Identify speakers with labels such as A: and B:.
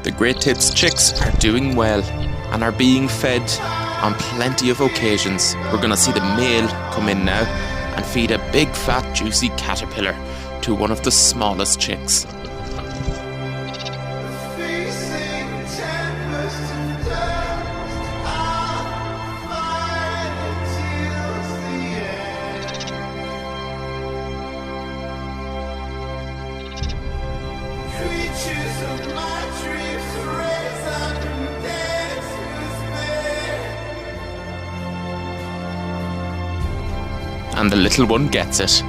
A: The Great Tits chicks are doing well and are being fed on plenty of occasions. We're gonna see the male come in now and feed a big fat juicy caterpillar to one of the smallest chicks. And the little one gets it.